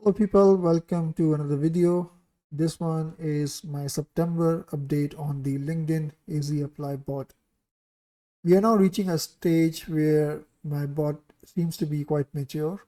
Hello people, welcome to another video. This one is my September update on the LinkedIn Easy Apply bot. We are now reaching a stage where my bot seems to be quite mature.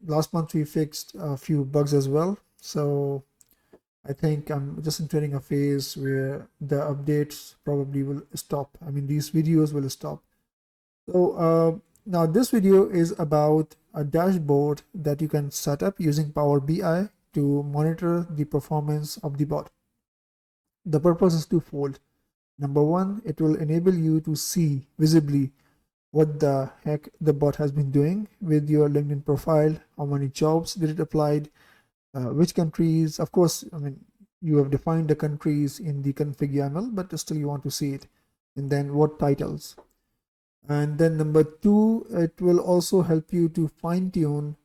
Last month we fixed a few bugs as well, so I think I'm just entering a phase where the updates probably will stop. I mean, these videos will stop. So now this video is about a dashboard that you can set up using Power BI to monitor the performance of the bot. The purpose is twofold. Number one, it will enable you to see visibly what the heck the bot has been doing with your LinkedIn profile, how many jobs did it applied, which countries. Of course, I mean, you have defined the countries in the config YAML, but still you want to see it. And then what titles. And then number two, it will also help you to fine tune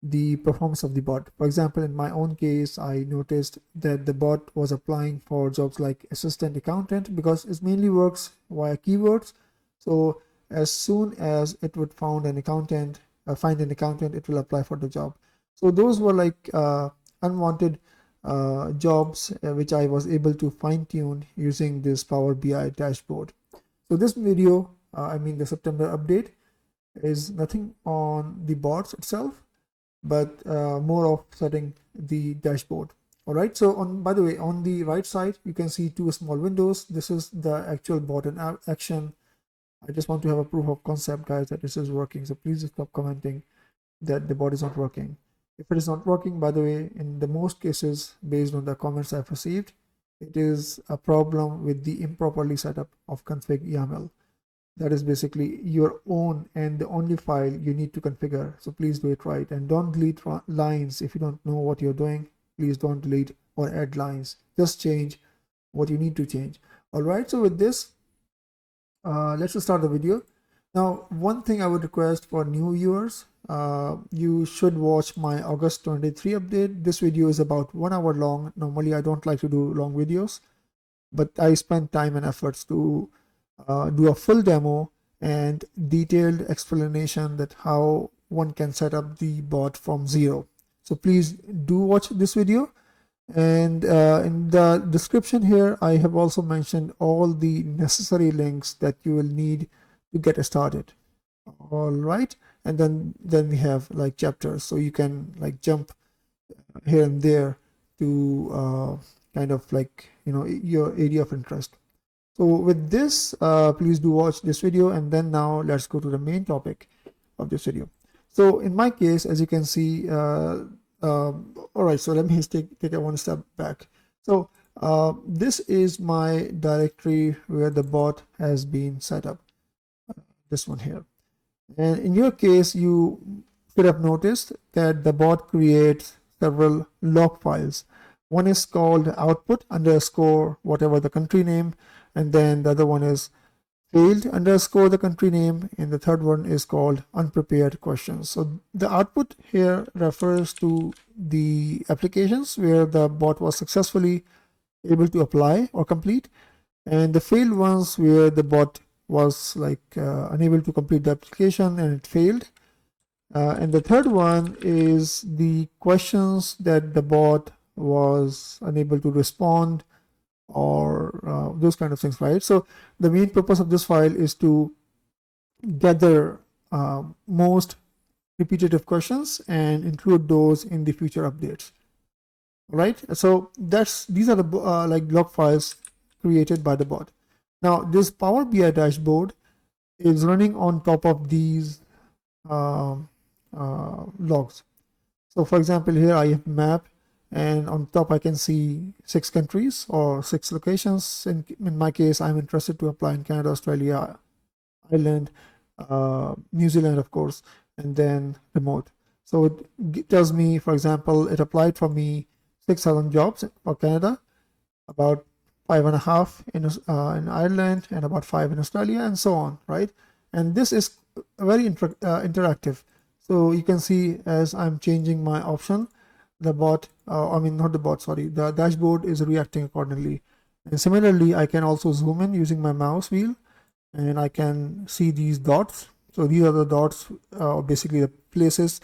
the performance of the bot. For example, in my own case, I noticed that the bot was applying for jobs like assistant accountant because it mainly works via keywords. So as soon as it would find an accountant, it will apply for the job. So those were like unwanted jobs which I was able to fine tune using this Power BI dashboard. So this video, the September update, is nothing on the bots itself, but more of setting the dashboard. All right. So by the way, on the right side, you can see two small windows. This is the actual bot in action. I just want to have a proof of concept, guys, that this is working. So please stop commenting that the bot is not working. If it is not working, by the way, in the most cases, based on the comments I've received, it is a problem with the improperly setup of config YAML. That is basically your own and the only file you need to configure. So please do it right, and don't delete lines if you don't know what you're doing. Please don't delete or add lines. Just change what you need to change. All right. So with this, let's start the video. Now, one thing I would request for new viewers, you should watch my August 23 update. This video is about 1 hour long. Normally, I don't like to do long videos, but I spent time and efforts to do a full demo and detailed explanation that how one can set up the bot from zero. So please do watch this video. And in the description here, I have also mentioned all the necessary links that you will need to get started. All right. And then we have like chapters, so you can like jump here and there to kind of like, your area of interest. So with this, please do watch this video, and then now let's go to the main topic of this video. So in my case, as you can see, all right, so let me take it one step back. So this is my directory where the bot has been set up, this one here. And in your case, you should have noticed that the bot creates several log files. One is called output underscore whatever the country name, and then the other one is failed underscore the country name, and the third one is called unprepared questions. So the output here refers to the applications where the bot was successfully able to apply or complete, and the failed ones where the bot was like unable to complete the application and it failed. And the third one is the questions that the bot was unable to respond, or those kind of things, right? So the main purpose of this file is to gather most repetitive questions and include those in the future updates. Right? So these are the like log files created by the bot. Now this Power BI dashboard is running on top of these logs. So for example, here I have map, and on top I can see 6 countries or 6 locations. In my case, I'm interested to apply in Canada, Australia, Ireland, New Zealand, of course, and then remote. So it tells me, for example, it applied for me 6,000 jobs for Canada, about 5.5 in Ireland, and about 5 in Australia, and so on, right? And this is very interactive. So you can see as I'm changing my option, the bot, the dashboard is reacting accordingly. And similarly, I can also zoom in using my mouse wheel, and I can see these dots. So these are the dots, basically the places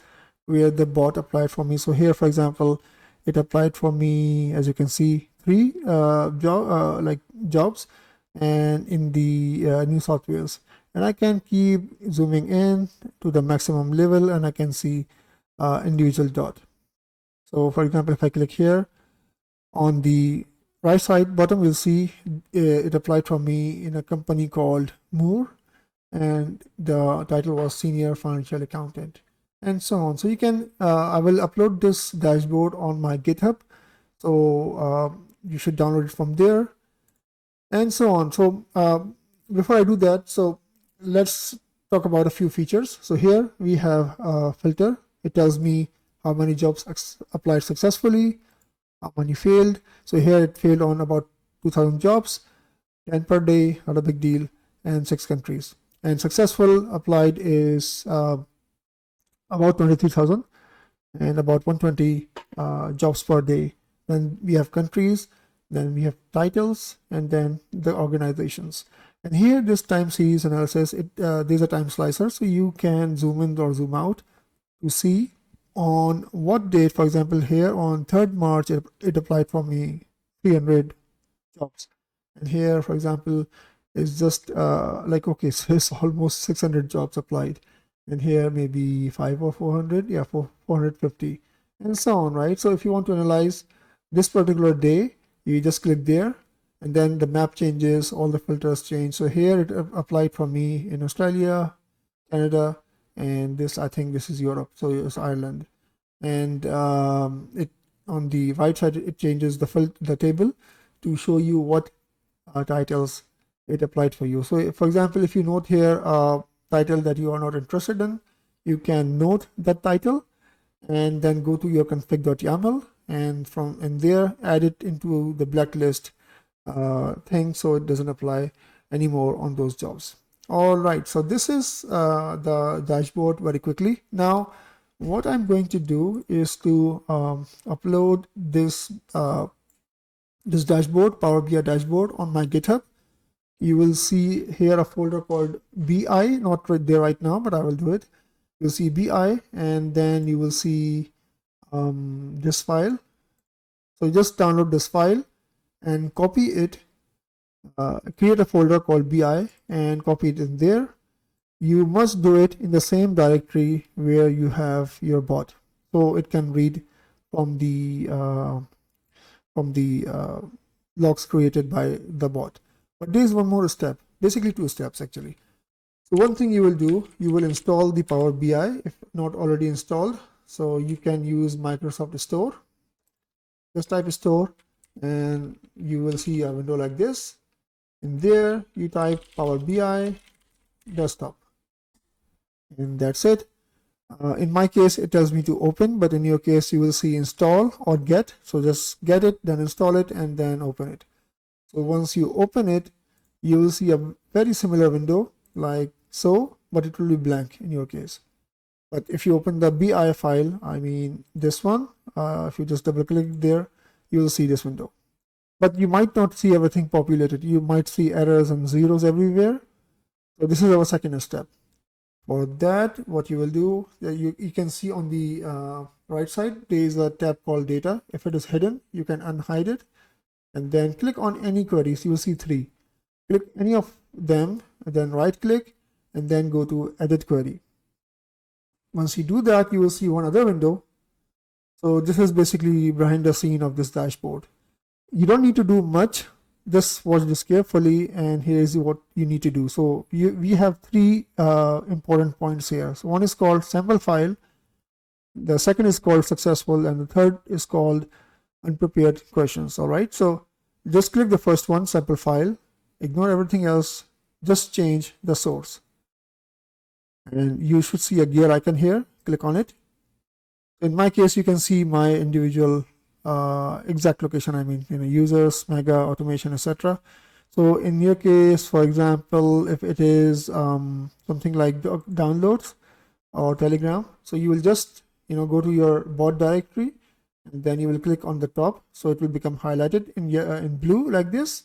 where the bot applied for me. So here, for example, it applied for me, as you can see, 3 jobs, and in the New South Wales. And I can keep zooming in to the maximum level, and I can see individual dot. So for example, if I click here on the right side bottom, you'll see it applied for me in a company called Moore, and the title was Senior Financial Accountant, and so on. So you can, I will upload this dashboard on my GitHub, so you should download it from there, and so on. So before I do that, so let's talk about a few features. So here we have a filter. It tells me how many jobs applied successfully, how many failed. So here it failed on about 2,000 jobs, 10 per day, not a big deal, and 6 countries. And successful applied is about 23,000 and about 120 jobs per day. Then we have countries, then we have titles, and then the organizations. And here this time series analysis, there's a time slicer, so you can zoom in or zoom out to see on what date. For example, here on 3rd March, it applied for me 300 jobs. And here, for example, is just like, okay, so it's almost 600 jobs applied. And here maybe 5 or 400, yeah, 450, and so on, right? So if you want to analyze this particular day, you just click there, and then the map changes, all the filters change. So here it applied for me in Australia, Canada, and this, I think this is Europe, so it's Ireland. And it, on the right side, it changes the table to show you what titles it applied for you. So for example, if you note here title that you are not interested in, you can note that title and then go to your config.yaml, and from in there add it into the blacklist thing, so it doesn't apply anymore on those jobs. All right, so this is the dashboard very quickly. Now what I'm going to do is to upload this this dashboard, Power BI dashboard, on my GitHub. You will see here a folder called BI, not right there right now, but I will do it. You'll see BI, and then you will see this file. So just download this file and copy it, create a folder called BI and copy it in there. You must do it in the same directory where you have your bot, so it can read from the logs created by the bot. But there is one more step, basically 2 steps actually. So one thing you will do, you will install the Power BI if not already installed. So you can use Microsoft Store. Just type store and you will see a window like this. In there you type Power BI desktop, and that's it. In my case it tells me to open, but in your case you will see install or get. So just get it, then install it, and then open it. So once you open it, you will see a very similar window like so, but it will be blank in your case. But if you open the BI file, I mean this one, if you just double click there, you will see this window. But you might not see everything populated. You might see errors and zeros everywhere. So this is our second step. For that, what you will do, you can see on the right side, there is a tab called data. If it is hidden, you can unhide it, and then click on any queries. You will see 3. Click any of them, and then right click, and then go to edit query. Once you do that, you will see one other window. So this is basically behind the scene of this dashboard. You don't need to do much. Just watch this carefully, and here is what you need to do. So we have 3 important points here. So one is called sample file, the second is called successful, and the third is called unprepared questions. All right, so just click the first one, sample file, ignore everything else, just change the source, and you should see a gear icon here. Click on it. In my case, you can see my individual exact location, I mean, users, mega, automation, etc. So in your case, for example, if it is something like downloads or Telegram, so you will just go to your bot directory, and then you will click on the top, so it will become highlighted in blue like this.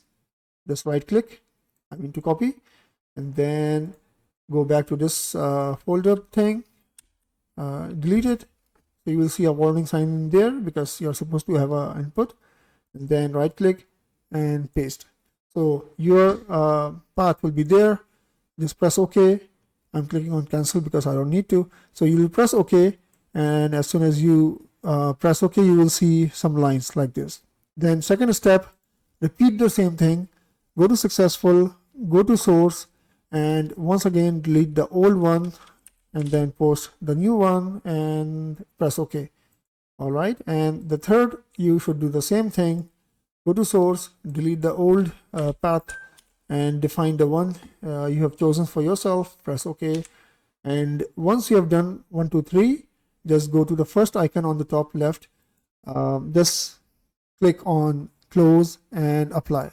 Just right click, I mean to copy, and then go back to this folder thing, delete it, So you will see a warning sign there because you're supposed to have an input, and then right click and paste. So your path will be there. Just press OK. I'm clicking on cancel because I don't need to. So you will press OK, and as soon as you press OK, you will see some lines like this. Then second step, repeat the same thing. Go to successful, go to source, and once again delete the old one, and then post the new one and press OK. All right, and the third, you should do the same thing. Go to source, delete the old path, and define the one you have chosen for yourself. Press OK. And once you have done 1, 2, 3, just go to the first icon on the top left. Just click on close and apply.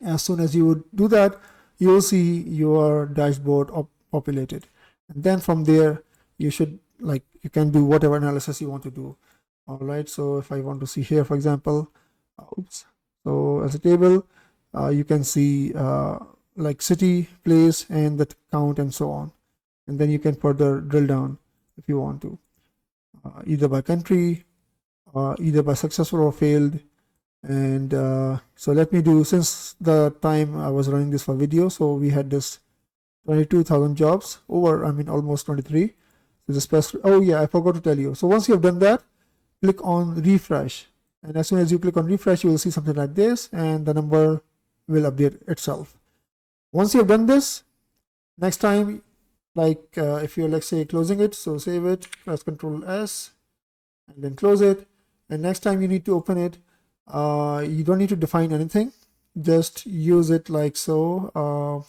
As soon as you would do that, you will see your dashboard populated, and then from there you should, like, you can do whatever analysis you want to do. All right, so if I want to see here, for example, so as a table, you can see like city, place, and the count and so on, and then you can further drill down if you want to, either by country, either by successful or failed. And so let me do, since the time I was running this for video, so we had this 22,000 jobs over, I mean almost 23. So just press, oh yeah, I forgot to tell you. So once you have done that, click on refresh, and as soon as you click on refresh, you will see something like this, and the number will update itself. Once you have done this, next time, like if you're, let's say, closing it, so save it, press Ctrl S, and then close it, and next time you need to open it, you don't need to define anything, just use it like so.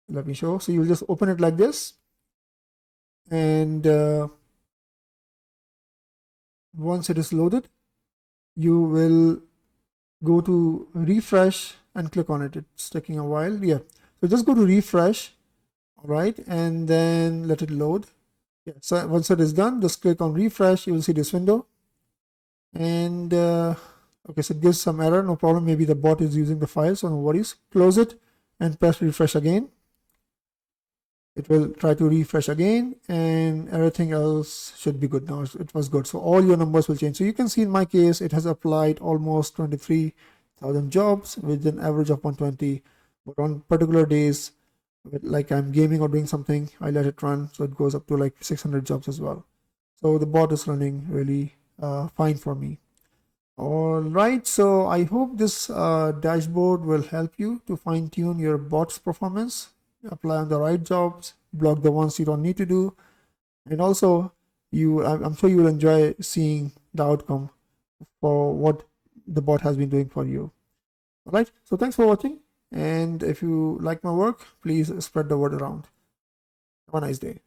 Let me show. So you'll just open it like this, and once it is loaded, you will go to refresh and click on it. It's taking a while. Yeah, so just go to refresh. All right, and then let it load. Yeah, so once it is done, just click on refresh. You will see this window, and okay, so it gives some error. No problem, maybe the bot is using the file, so no worries. Close it and press refresh again. It will try to refresh again, and everything else should be good now. It was good, so all your numbers will change. So you can see in my case, it has applied almost 23,000 jobs with an average of 120, but on particular days, like I'm gaming or doing something, I let it run, so it goes up to like 600 jobs as well. So the bot is running really fine for me. All right, so I hope this dashboard will help you to fine-tune your bot's performance, apply on the right jobs, block the ones you don't need to do, and also I'm sure you will enjoy seeing the outcome for what the bot has been doing for you. All right, so thanks for watching, and if you like my work, please spread the word around. Have a nice day.